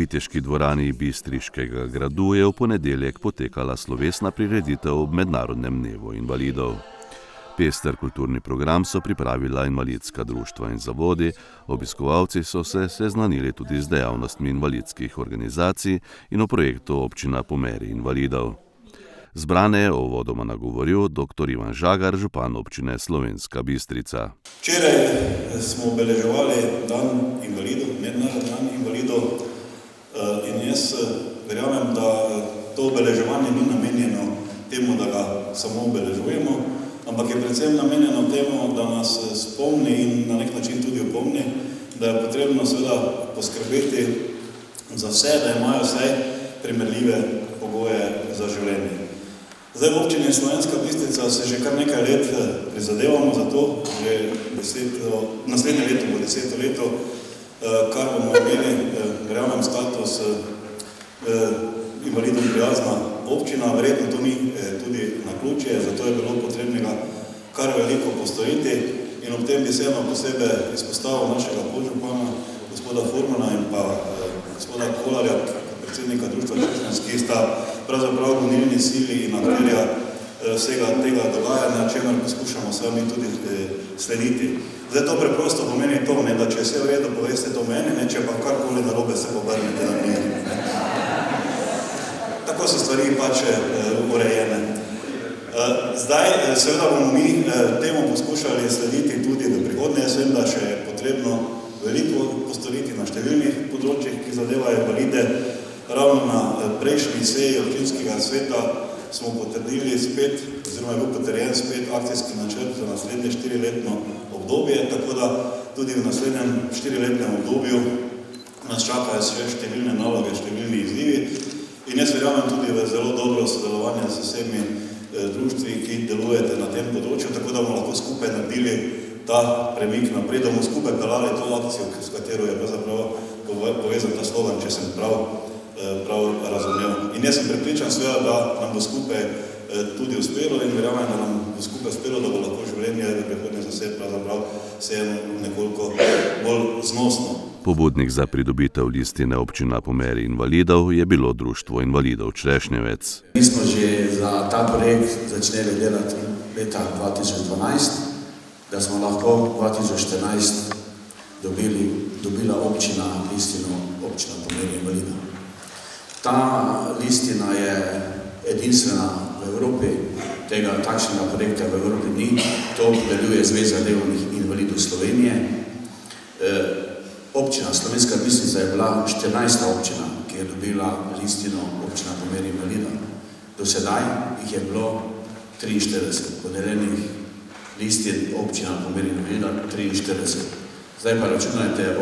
Viteški dvorani Bistriškega gradu je v ponedeljek potekala slovesna prireditev ob mednarodnem dnevu invalidov. Pester kulturni program so pripravila invalidska društva in zavodi, obiskovalci so se seznanili tudi z dejavnostmi invalidskih organizacij in o projektu Občina po meri invalidov. Zbrane je uvodoma nagovoril dr. Ivan Žagar, župan občine Slovenska Bistrica. Včeraj smo obeleževali dan invalidov, mednarodni dan invalidov, in jaz verjamem, da to obeleževanje ni namenjeno temu, da ga samo obeležujemo, ampak je predvsem namenjeno temu, da nas spomni in na nek način tudi opomni, da je potrebno seveda poskrbeti za vse, da imajo vse primerljive pogoje za življenje. Zdaj v občini Slovenska Bistrica se že kar nekaj let prizadevamo za to, že naslednje leto bo 10. leto, kar bomo imeli, verjamem, status invalidom prijazna občina, verjetno to ni tudi naključje, zato je bilo potrebnega kar veliko postoriti in ob tem bi se posebej izpostavil našega podžupana, gospoda Furmana in pa gospoda Kolarja, predsednika društva Čršenc, ki sta pravzaprav gonilni sili in akterja vsega tega dogajanja, čemer poskušamo sami tudi slediti. Zdaj to preprosto pomeni to, da če je vse v redu, poveste to meni, če pa karkoli narobe se pobrnete na njih. Tako so stvari pač urejene. Zdaj seveda bomo mi temu poskušali slediti tudi v prihodnje. Jaz vem, da še je potrebno veliko postoriti na številnih področjih, ki zadevajo invalide. Ravno na prejšnji seji občinskega sveta smo potrdili spet, oziroma je bil potrjen spet akcijski načrt za naslednje 4-letno obdobje, tako da tudi v naslednjem 4-letnem obdobju nas čakajo še številne naloge, številni izzivi in jaz verjamem tudi v zelo dobro sodelovanje s vsemi društvi, ki delujete na tem področju, tako da bomo lahko skupaj naredili ta premik naprej, da bomo skupaj pelali to akcijo, s katero je pravzaprav povezan ta slogan, če sem prav razumel. In jaz sem prepričan seveda, da nam bo skupaj tudi uspelo in verjamem, da nam bo skupaj uspelo, da bo lahko življenje v prihodnje zase pravzaprav vseeno nekoliko bolj znosno. Pobudnik za pridobitev listine Občina po meri invalidov je bilo Društvo invalidov Črešnjevec. Mi smo že za ta projekt začeli delati leta 2012, da smo lahko 2014 dobila občina listino Občina po meri invalidov. Ta listina je edinstvena v Evropi, takšnega projekta v Evropi ni, to podeljuje Zveza delovnih invalidov Slovenije. Občina Slovenska Bistrica je bila 14. občina, ki je dobila listino Občina po meri invalidov. Do sedaj jih je bilo 43 podeljenih listin Občina po meri invalidov, 43. Zdaj pa računajte,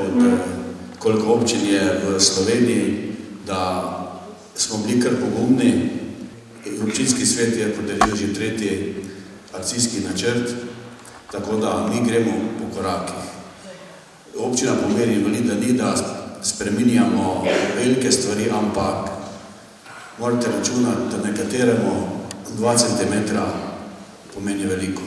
koliko občin je v Sloveniji, da smo bili kar pogumni. Občinski svet je podelil že 3. akcijski načrt, tako da mi gremo po korakih. Občina po meri invalida ni, da spreminjamo velike stvari, ampak morate računati, da nekateremu 2 cm pomeni veliko.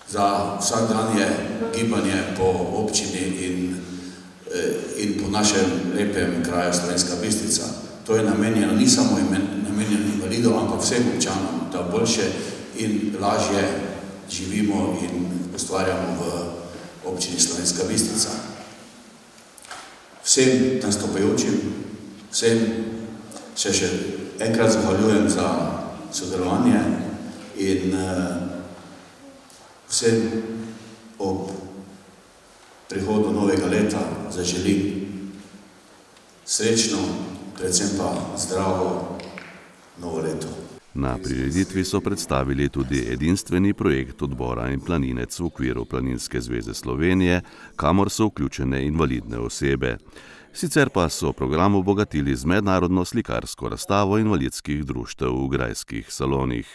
Za vsak dan je gibanje po občini in po našem lepem kraju Slovenska Bistrica. To je namenjeno, ni samo namenjeno invalidov, ampak vsem občanom, da boljše in lažje živimo in ustvarjamo v občini Slovenska Bistrica. Vsem nastopajočim, vsem se še enkrat zahvaljujem za sodelovanje in vsem ob prihodu novega leta zaželim srečno, predvsem pa zdravo novo leto. Na prireditvi so predstavili tudi edinstveni projekt odbora in planinec v okviru Planinske zveze Slovenije, kamor so vključene invalidne osebe. Sicer pa so program obogatili z mednarodno slikarsko razstavo invalidskih društev v grajskih salonih.